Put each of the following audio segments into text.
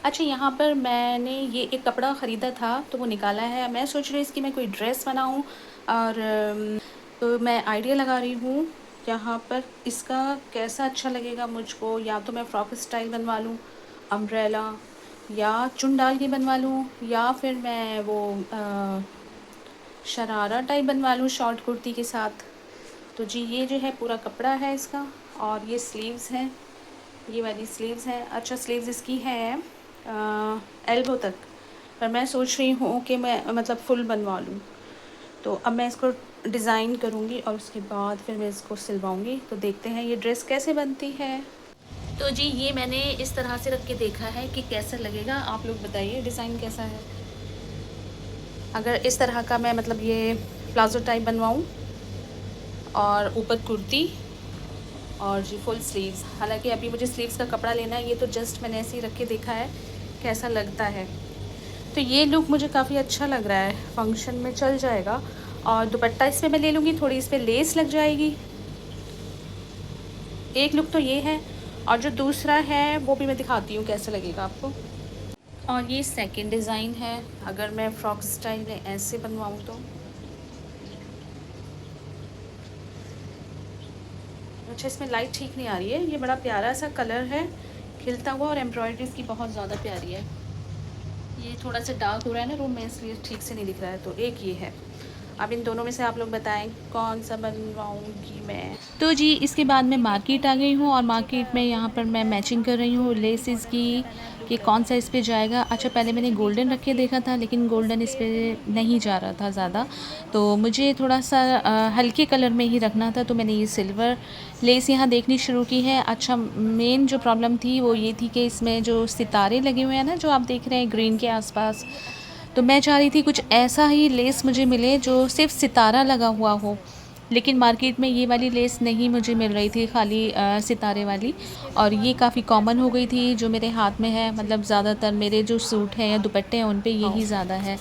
अच्छा, यहाँ पर मैंने ये एक कपड़ा ख़रीदा था तो वो निकाला है। मैं सोच रही हूँ इसकी मैं कोई ड्रेस बनाऊँ और तो मैं आइडिया लगा रही हूँ यहाँ पर इसका कैसा अच्छा लगेगा मुझको। या तो मैं फ़्रॉक स्टाइल बनवा लूँ, अम्ब्रेला, या चुन डाल के बनवा लूँ, या फिर मैं वो शरारा टाइप बनवा लूँ शॉर्ट कुर्ती के साथ। तो जी ये जो है पूरा कपड़ा है इसका, और ये स्लीव्स हैं, ये वाली स्लीव्स हैं। अच्छा, स्लीव्स इसकी है एल्बो तक, पर मैं सोच रही हूँ कि मैं मतलब फुल बनवा लूँ। तो अब मैं इसको डिज़ाइन करूँगी और उसके बाद फिर मैं इसको सिलवाऊँगी। तो देखते हैं ये ड्रेस कैसे बनती है। तो जी ये मैंने इस तरह से रख के देखा है कि कैसा लगेगा। आप लोग बताइए डिज़ाइन कैसा है। अगर इस तरह का मैं मतलब ये प्लाज़ो टाइप बनवाऊँ और ऊपर कुर्ती और जी फुल स्लीव्स। हालांकि अभी मुझे स्लीव्स का कपड़ा लेना है, ये तो जस्ट मैंने ऐसे ही रख के देखा है कैसा लगता है। तो ये लुक मुझे काफ़ी अच्छा लग रहा है, फंक्शन में चल जाएगा। और दुपट्टा इसमें मैं ले लूँगी, थोड़ी इस पर लेस लग जाएगी। एक लुक तो ये है, और जो दूसरा है वो भी मैं दिखाती हूँ कैसा लगेगा आपको। और ये सेकंड डिज़ाइन है, अगर मैं फ्रॉक स्टाइल में ऐसे बनवाऊँ तो। अच्छा, इसमें लाइट ठीक नहीं आ रही है, ये बड़ा प्यारा सा कलर है खिलता हुआ, और एम्ब्रॉयडरी इसकी बहुत ज़्यादा प्यारी है। ये थोड़ा सा डार्क हो रहा है ना रूम में, इसलिए ठीक से नहीं दिख रहा है। तो एक ये है। अब इन दोनों में से आप लोग बताएं कौन सा बनवाऊँगी मैं। तो जी इसके बाद मैं मार्केट आ गई हूँ, और मार्केट में यहाँ पर मैं मैचिंग कर रही हूँ लेसेस की कि कौन सा इस पे जाएगा। अच्छा, पहले मैंने गोल्डन रख के देखा था, लेकिन गोल्डन इस पे नहीं जा रहा था ज़्यादा, तो मुझे थोड़ा सा हल्के कलर में ही रखना था। तो मैंने ये सिल्वर लेस यहाँ देखनी शुरू की है। अच्छा, मेन जो प्रॉब्लम थी वो ये थी कि इसमें जो सितारे लगे हुए हैं ना, जो आप देख रहे हैं ग्रीन के आसपास, तो मैं चाह रही थी कुछ ऐसा ही लेस मुझे मिले जो सिर्फ सितारा लगा हुआ हो। लेकिन मार्केट में ये वाली लेस नहीं मुझे मिल रही थी, खाली सितारे वाली। और ये काफ़ी कॉमन हो गई थी जो मेरे हाथ में है, मतलब ज़्यादातर मेरे जो सूट हैं या दुपट्टे हैं उन पे यही ज़्यादा है।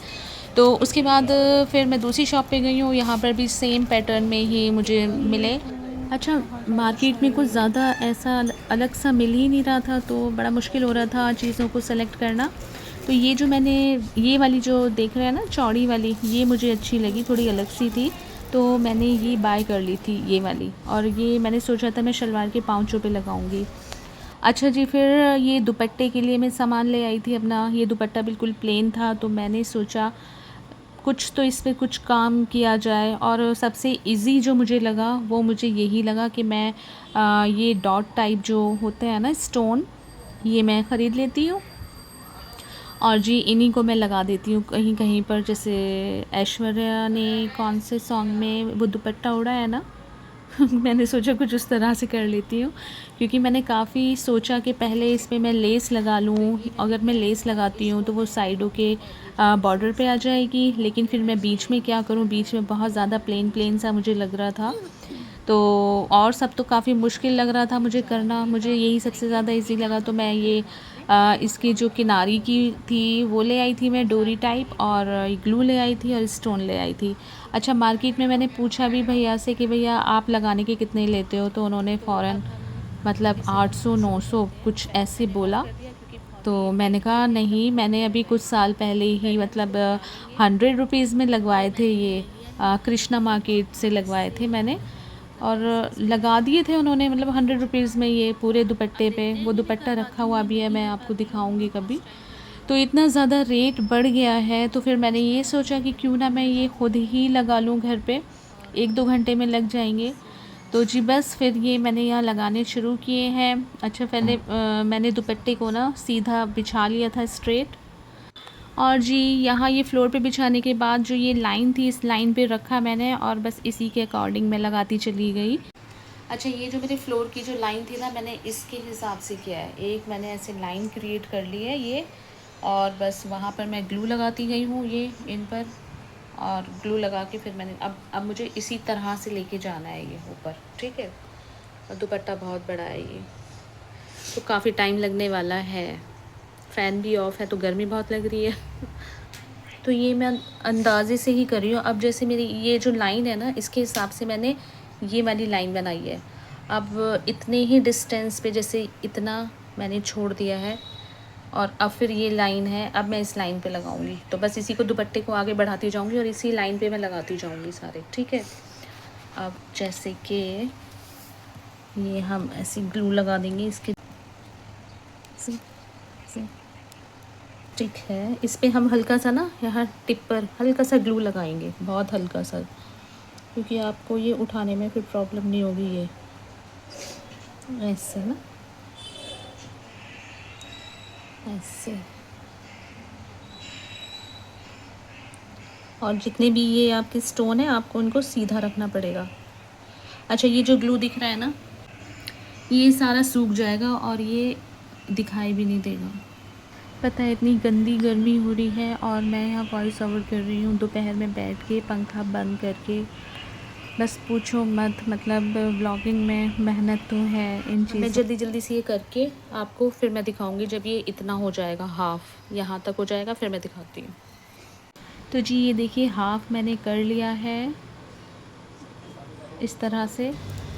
तो उसके बाद फिर मैं दूसरी शॉप पे गई हूँ, यहाँ पर भी सेम पैटर्न में ही मुझे मिले। अच्छा, मार्केट में कुछ ज़्यादा ऐसा अलग सा मिल ही नहीं रहा था, तो बड़ा मुश्किल हो रहा था चीज़ों को सेलेक्ट करना। तो ये जो मैंने ये वाली जो देख रहे हैं ना चौड़ी वाली, ये मुझे अच्छी लगी, थोड़ी अलग सी थी, तो मैंने ये बाय कर ली थी ये वाली। और ये मैंने सोचा था मैं शलवार के पाँचों पे लगाऊंगी। अच्छा जी, फिर ये दुपट्टे के लिए मैं सामान ले आई थी अपना। ये दुपट्टा बिल्कुल प्लेन था, तो मैंने सोचा कुछ तो इस पे कुछ काम किया जाए। और सबसे इजी जो मुझे लगा वो मुझे यही लगा कि मैं ये डॉट टाइप जो होते हैं ना स्टोन, ये मैं ख़रीद लेती हूँ, और जी इन्हीं को मैं लगा देती हूँ कहीं कहीं पर। जैसे ऐश्वर्या ने कौन से सॉन्ग में वो दुपट्टा ओढ़ा है ना मैंने सोचा कुछ उस तरह से कर लेती हूँ, क्योंकि मैंने काफ़ी सोचा कि पहले इस पे मैं लेस लगा लूँ। अगर मैं लेस लगाती हूँ तो वो साइडों के बॉर्डर पे आ जाएगी, लेकिन फिर मैं बीच में क्या करूँ, बीच में बहुत ज़्यादा प्लेन प्लेन सा मुझे लग रहा था। तो और सब तो काफ़ी मुश्किल लग रहा था मुझे करना, मुझे यही सबसे ज़्यादा इजी लगा। तो मैं ये इसकी जो किनारी की थी वो ले आई थी मैं, डोरी टाइप, और ग्लू ले आई थी और स्टोन ले आई थी। अच्छा, मार्केट में मैंने पूछा भी भैया से कि भैया आप लगाने के कितने लेते हो, तो उन्होंने फ़ौरन मतलब 800 900 कुछ ऐसे बोला। तो मैंने कहा नहीं, मैंने अभी कुछ साल पहले ही मतलब 100 रुपीज़ में लगवाए थे ये, कृष्णा मार्केट से लगवाए थे मैंने, और लगा दिए थे उन्होंने मतलब 100 रुपीज़ में ये पूरे दुपट्टे पे। वो दुपट्टा रखा हुआ भी है, मैं आपको दिखाऊंगी कभी। तो इतना ज़्यादा रेट बढ़ गया है, तो फिर मैंने ये सोचा कि क्यों ना मैं ये खुद ही लगा लूँ घर पे, 1-2 घंटे में लग जाएंगे। तो जी बस फिर ये मैंने यहाँ लगाने शुरू किए हैं। अच्छा, पहले मैंने दुपट्टे को ना सीधा बिछा लिया था स्ट्रेट, और जी यहाँ ये फ्लोर पे बिछाने के बाद जो ये लाइन थी इस लाइन पे रखा मैंने, और बस इसी के अकॉर्डिंग मैं लगाती चली गई। अच्छा, ये जो मेरे फ्लोर की जो लाइन थी ना, मैंने इसके हिसाब से किया है। एक मैंने ऐसे लाइन क्रिएट कर ली है ये, और बस वहाँ पर मैं ग्लू लगाती गई हूँ ये इन पर, और ग्लू लगा के फिर मैंने अब मुझे इसी तरह से लेके जाना है ये ऊपर, ठीक है। और दुपट्टा बहुत बड़ा है ये, तो काफ़ी टाइम लगने वाला है। फ़ैन भी ऑफ है तो गर्मी बहुत लग रही है तो ये मैं अंदाज़े से ही कर रही हूँ। अब जैसे मेरी ये जो लाइन है ना, इसके हिसाब से मैंने ये वाली लाइन बनाई है। अब इतने ही डिस्टेंस पे, जैसे इतना मैंने छोड़ दिया है, और अब फिर ये लाइन है, अब मैं इस लाइन पे लगाऊंगी। तो बस इसी को दुपट्टे को आगे बढ़ाती जाऊंगी और इसी लाइन पे मैं लगाती जाऊंगी सारे, ठीक है। अब जैसे कि ये हम ऐसी ग्लू लगा देंगे इसके, ठीक है। इस पे हम हल्का सा ना यहाँ टिप पर हल्का सा ग्लू लगाएंगे, बहुत हल्का सा, क्योंकि आपको ये उठाने में फिर प्रॉब्लम नहीं होगी। ये ऐसे ना, ऐसे। और जितने भी ये आपके स्टोन है आपको उनको सीधा रखना पड़ेगा। अच्छा, ये जो ग्लू दिख रहा है ना, ये सारा सूख जाएगा और ये दिखाई भी नहीं देगा। पता है इतनी गंदी गर्मी हो रही है और मैं यहाँ वॉइस ओवर कर रही हूँ दोपहर में बैठ के पंखा बंद करके। बस पूछो मत, मतलब व्लॉगिंग में मेहनत तो है इन चीज़ों। मैं जल्दी जल्दी से ये करके आपको फिर मैं दिखाऊंगी जब ये इतना हो जाएगा, हाफ़ यहाँ तक हो जाएगा, फिर मैं दिखाती हूँ। तो जी ये देखिए हाफ़ मैंने कर लिया है इस तरह से।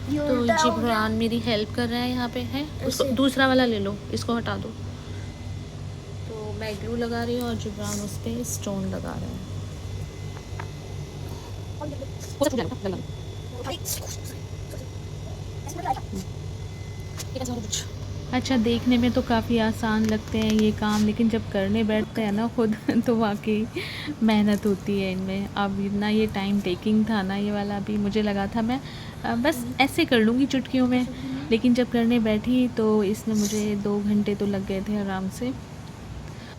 तो जिब्रान मेरी हेल्प कर रहा है यहाँ पे है, उसको दूसरा वाला ले लो, इसको हटा दो। तो मैं ग्लू लगा रही हूँ और जिब्रान उस पर स्टोन लगा रहा है। अच्छा, देखने में तो काफ़ी आसान लगते हैं ये काम, लेकिन जब करने बैठते हैं ना खुद तो वाकई मेहनत होती है इनमें। अब इतना ये टाइम टेकिंग था ना ये वाला, अभी मुझे लगा था मैं बस ऐसे कर लूँगी चुटकियों में, लेकिन जब करने बैठी तो इसमें मुझे 2 घंटे तो लग गए थे आराम से।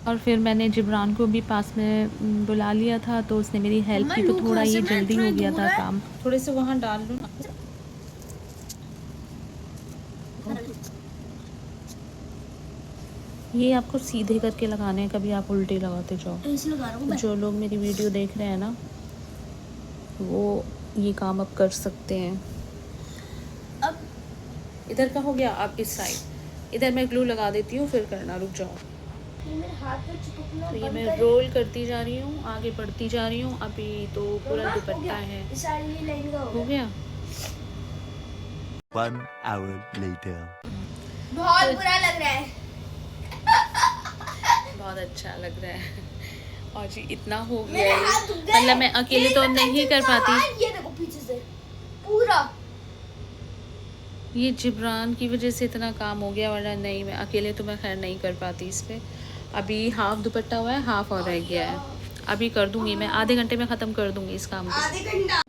और फिर मैंने जिब्रान को भी पास में बुला लिया था तो उसने मेरी हेल्प की, तो थोड़ा ये जल्दी हो गया था काम। थोड़े से वहाँ डाल लो ना। ये आपको सीधे करके लगाने हैं, कभी आप उल्टे लगाते जाओ। जो लोग मेरी वीडियो देख रहे हैं ना वो ये काम अब कर सकते हैं। अब इधर का हो गया, आप इस साइड, इधर मैं ग्लू लगा देती हूँ फिर करना, रुक जाओ। तो ये मैं रोल करती जा रही हूँ, आगे बढ़ती जा रही हूँ। अभी तो पूरा दुपट्टा है, हो गया। 1 hour later. बहुत बुरा लग रहा है। बहुत अच्छा लग रहा है। और जी इतना हो गया है, मतलब मैं अकेले तो नहीं कर पाती। ये देखो पीछे से पूरा, ये जिब्रान की वजह से इतना काम हो गया, वरना नहीं मैं अकेले तो मैं खैर नहीं कर पाती इस पर। अभी हाफ दुपट्टा हुआ है, हाफ और रह गया है। अभी कर दूंगी मैं, आधे घंटे में ख़त्म कर दूंगी इस काम को। आधे घंटा।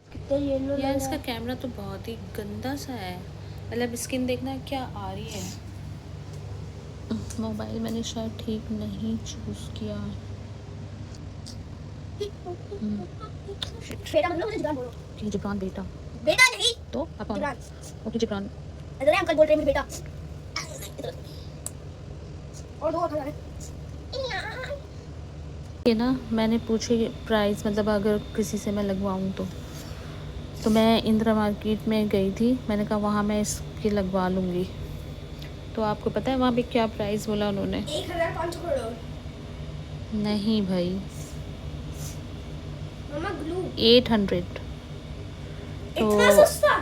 यार इसका कैमरा तो बहुत ही गंदा सा है, मतलब स्किन देखना क्या आ रही है। मोबाइल मैंने शायद ठीक नहीं चूज़ किया। बेटा मतलब मुझे जिब्रान बोलो। जिब्रान बेटा, बेटा नहीं तो जिब्रान। ओके जिब्रान। इधर अंकल बोल रहे हैं मुझे बेटा। और दो खा रहे हैं। ये ना मैंने पूछे प्राइस, मतलब अगर किसी से मैं लगवाऊँ तो मैं इंदिरा मार्केट में गई थी, मैंने कहा वहाँ मैं इसकी लगवा लूँगी। तो आपको पता है वहाँ पे क्या प्राइस बोला उन्होंने? 1500 करोड़। नहीं भाई, मम्मा ग्लू 800। तो इतना सस्ता?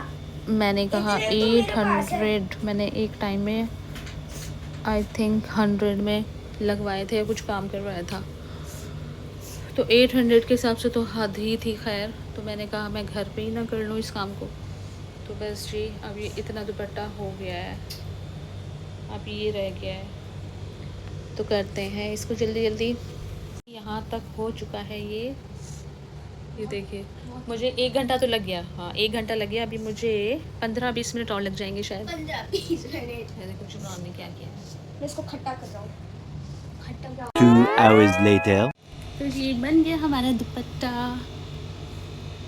मैंने कहा 800, मैंने एक टाइम में आई थिंक 100 में लगवाए थे, कुछ काम करवाया था। तो 800 के हिसाब से तो हद ही थी। खैर, तो मैंने कहा मैं घर पे ही ना कर लूँ इस काम को। तो बस जी अब ये इतना दुपट्टा हो गया है, अब ये रह गया है, तो करते हैं इसको जल्दी जल्दी। यहाँ तक हो चुका है ये देखिए, मुझे 1 घंटा तो लग गया। हाँ 1 घंटा लग गया, अभी मुझे 15-20 मिनट और लग जाएंगे शायद। 15-20 मिनट। देखो जिब्रान ने क्या किया है, मैं इसको खट्टा कर रहा हूँ। खट्टा 2 hours later. तो ये बन गया हमारा दुपट्टा,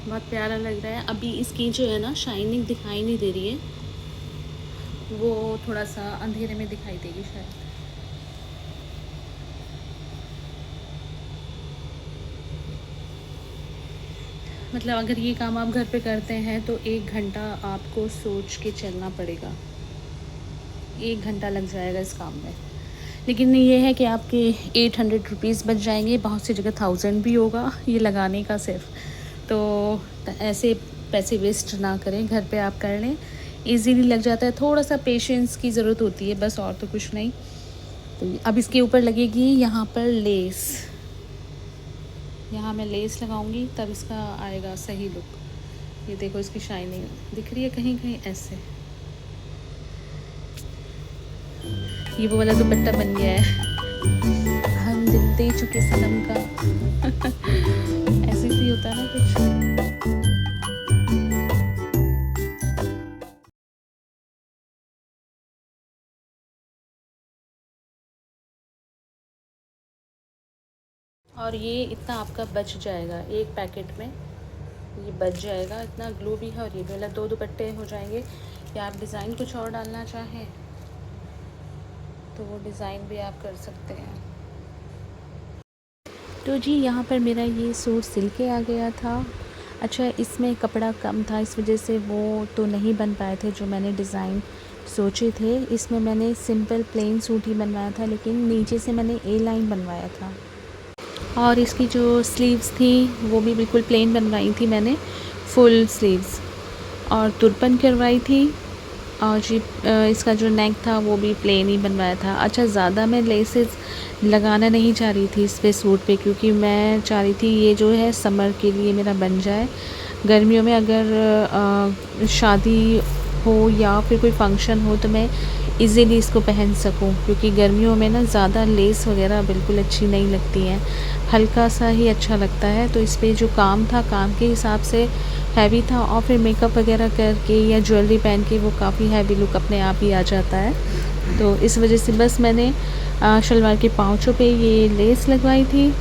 बहुत प्यारा लग रहा है। अभी इसकी जो है ना शाइनिंग दिखाई नहीं दे रही है, वो थोड़ा सा अंधेरे में दिखाई देगी शायद। मतलब अगर ये काम आप घर पे करते हैं तो 1 घंटा आपको सोच के चलना पड़ेगा, 1 घंटा लग जाएगा इस काम में। लेकिन ये है कि आपके 800 रुपीज़ बच जाएंगे, बहुत सी जगह 1000 भी होगा ये लगाने का सिर्फ। तो ऐसे पैसे वेस्ट ना करें, घर पे आप कर लें, इजीली लग जाता है। थोड़ा सा पेशेंस की ज़रूरत होती है बस, और तो कुछ नहीं। तो अब इसके ऊपर लगेगी यहाँ पर लेस, यहाँ मैं लेस लगाऊंगी तब इसका आएगा सही लुक। ये देखो इसकी शाइनिंग दिख रही है कहीं कहीं ऐसे। ये वो वाला दुपट्टा बन गया है, हम दिल दे चुके सनम का। ऐसे ही होता है ना कुछ। और ये इतना आपका बच जाएगा एक पैकेट में, ये बच जाएगा। इतना ग्लू भी है और ये भी वाला 2 दुपट्टे हो जाएंगे। या आप डिज़ाइन कुछ और डालना चाहें तो वो डिज़ाइन भी आप कर सकते हैं। तो जी यहाँ पर मेरा ये सूट सिल के आ गया था। अच्छा, इसमें कपड़ा कम था, इस वजह से वो तो नहीं बन पाए थे जो मैंने डिज़ाइन सोचे थे। इसमें मैंने सिंपल प्लेन सूट ही बनवाया था, लेकिन नीचे से मैंने ए लाइन बनवाया था। और इसकी जो स्लीव्स थी वो भी बिल्कुल प्लेन बनवाई थी मैंने, फुल स्लीव्स, और तुरपन करवाई थी। और जी इसका जो नेक था वो भी प्लेन ही बनवाया था। अच्छा, ज़्यादा मैं लेसेस लगाना नहीं चाह रही थी इस पे सूट पे, क्योंकि मैं चाह रही थी ये जो है समर के लिए मेरा बन जाए। गर्मियों में अगर शादी हो या फिर कोई फंक्शन हो तो मैं इजीली इसको पहन सकूं, क्योंकि गर्मियों में ना ज़्यादा लेस वगैरह बिल्कुल अच्छी नहीं लगती हैं, हल्का सा ही अच्छा लगता है। तो इस पे जो काम था, काम के हिसाब से हैवी था, और फिर मेकअप वगैरह करके या ज्वेलरी पहन के वो काफ़ी हैवी लुक अपने आप ही आ जाता है। तो इस वजह से बस मैंने शलवार के पाँचों पे ये लेस लगवाई थी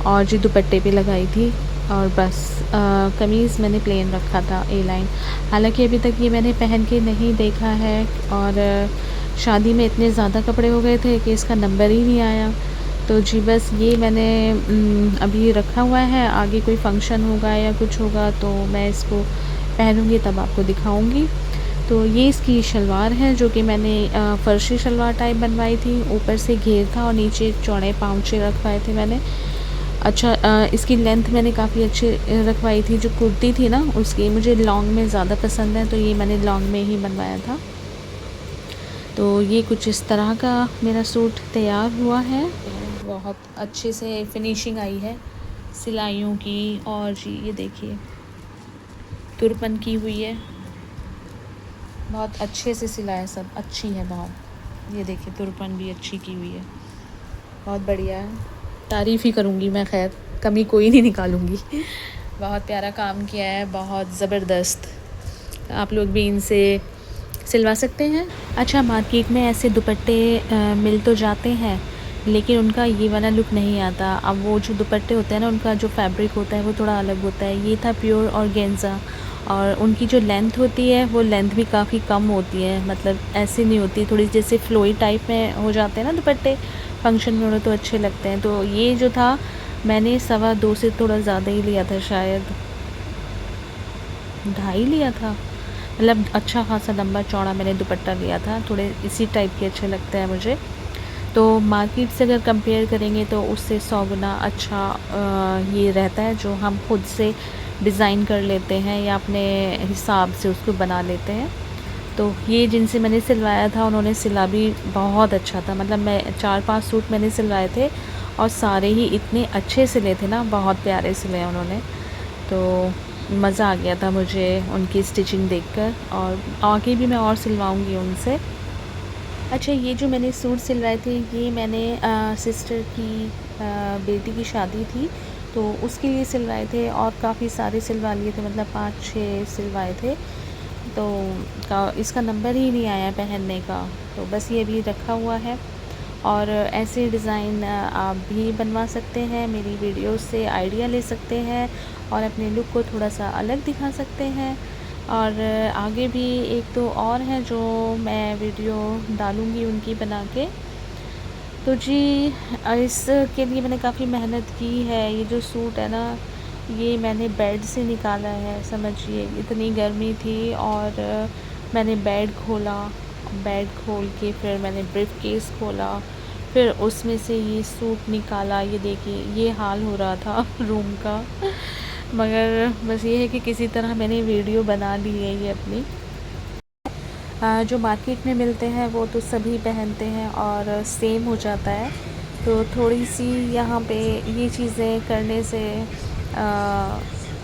और जी दुपट्टे पे लगाई थी, और बस कमीज़ मैंने प्लेन रखा था ए लाइन। हालांकि अभी तक ये मैंने पहन के नहीं देखा है, और शादी में इतने ज़्यादा कपड़े हो गए थे कि इसका नंबर ही नहीं आया। तो जी बस ये मैंने अभी रखा हुआ है, आगे कोई फंक्शन होगा या कुछ होगा तो मैं इसको पहनूँगी तब आपको दिखाऊँगी। तो ये इसकी शलवार है जो कि मैंने फर्शी शलवार टाइप बनवाई थी, ऊपर से घेर था और नीचे चौड़े पाँचे रखवाए थे मैंने। अच्छा, इसकी लेंथ मैंने काफ़ी अच्छी रखवाई थी। जो कुर्ती थी ना उसकी मुझे लॉन्ग में ज़्यादा पसंद है, तो ये मैंने लॉन्ग में ही बनवाया था। तो ये कुछ इस तरह का मेरा सूट तैयार हुआ है। बहुत अच्छे से फिनिशिंग आई है सिलाइयों की, और जी ये देखिए तुरपन की हुई है, बहुत अच्छे से सिलाया, सब अच्छी है बहुत। ये देखिए तुरपन भी अच्छी की हुई है, बहुत बढ़िया है, तारीफ़ ही करूँगी मैं, खैर कमी कोई नहीं निकालूँगी। बहुत प्यारा काम किया है, बहुत ज़बरदस्त। आप लोग भी इनसे सिलवा सकते हैं। अच्छा, मार्केट में ऐसे दुपट्टे मिल तो जाते हैं, लेकिन उनका ये वाला लुक नहीं आता। अब वो जो दुपट्टे होते हैं ना, उनका जो फैब्रिक होता है वो थोड़ा अलग होता है। ये था प्योर ऑर्गेन्जा, और उनकी जो लेंथ होती है वो लेंथ भी काफ़ी कम होती है, मतलब ऐसी नहीं होती, थोड़ी जैसे फ्लोई टाइप में हो जाते हैं ना दुपट्टे, फंक्शन में तो अच्छे लगते हैं। तो ये जो था मैंने 2.25 से थोड़ा ज़्यादा ही लिया था, शायद 2.5 लिया था, मतलब अच्छा खासा लंबा चौड़ा मैंने दुपट्टा लिया था। थोड़े इसी टाइप के अच्छे लगते हैं मुझे। तो मार्केट से अगर कंपेयर करेंगे तो उससे 100 गुना अच्छा ये रहता है, जो हम खुद से डिज़ाइन कर लेते हैं या अपने हिसाब से उसको बना लेते हैं। तो ये जिनसे मैंने सिलवाया था उन्होंने सिला भी बहुत अच्छा था, मतलब मैं 4-5 सूट मैंने सिलवाए थे और सारे ही इतने अच्छे सिले थे ना, बहुत प्यारे सिले उन्होंने। तो मज़ा आ गया था मुझे उनकी स्टिचिंग देखकर, और आगे भी मैं और सिलवाऊंगी उनसे। अच्छा, ये जो मैंने सूट सिलवाए थे ये मैंने सिस्टर की बेटी की शादी थी तो उसके लिए सिलवाए थे, और काफ़ी सारे सिलवा लिए थे, मतलब 5-6 सिलवाए थे। तो इसका नंबर ही नहीं आया पहनने का, तो बस ये भी रखा हुआ है। और ऐसे डिज़ाइन आप भी बनवा सकते हैं, मेरी वीडियो से आइडिया ले सकते हैं और अपने लुक को थोड़ा सा अलग दिखा सकते हैं। और आगे भी 1-2 और हैं जो मैं वीडियो डालूँगी उनकी बना के। तो जी इसके लिए मैंने काफ़ी मेहनत की है। ये जो सूट है ना, ये मैंने बेड से निकाला है, समझिए इतनी गर्मी थी, और मैंने बेड खोला, बेड खोल के फिर मैंने ब्रीफ केस खोला, फिर उसमें से ये सूट निकाला। ये देखिए ये हाल हो रहा था रूम का, मगर बस ये है कि किसी तरह मैंने वीडियो बना ली है ये अपनी। जो मार्केट में मिलते हैं वो तो सभी पहनते हैं और सेम हो जाता है, तो थोड़ी सी यहाँ पे ये चीज़ें करने से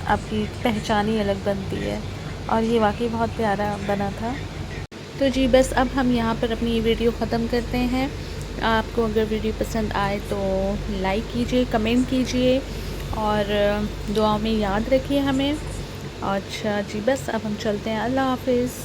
आपकी पहचान ही अलग बनती है। और ये वाकई बहुत प्यारा बना था। तो जी बस अब हम यहाँ पर अपनी वीडियो ख़त्म करते हैं। आपको अगर वीडियो पसंद आए तो लाइक कीजिए, कमेंट कीजिए और दुआओं में याद रखिए हमें। अच्छा जी बस अब हम चलते हैं। अल्लाह हाफ़िज़।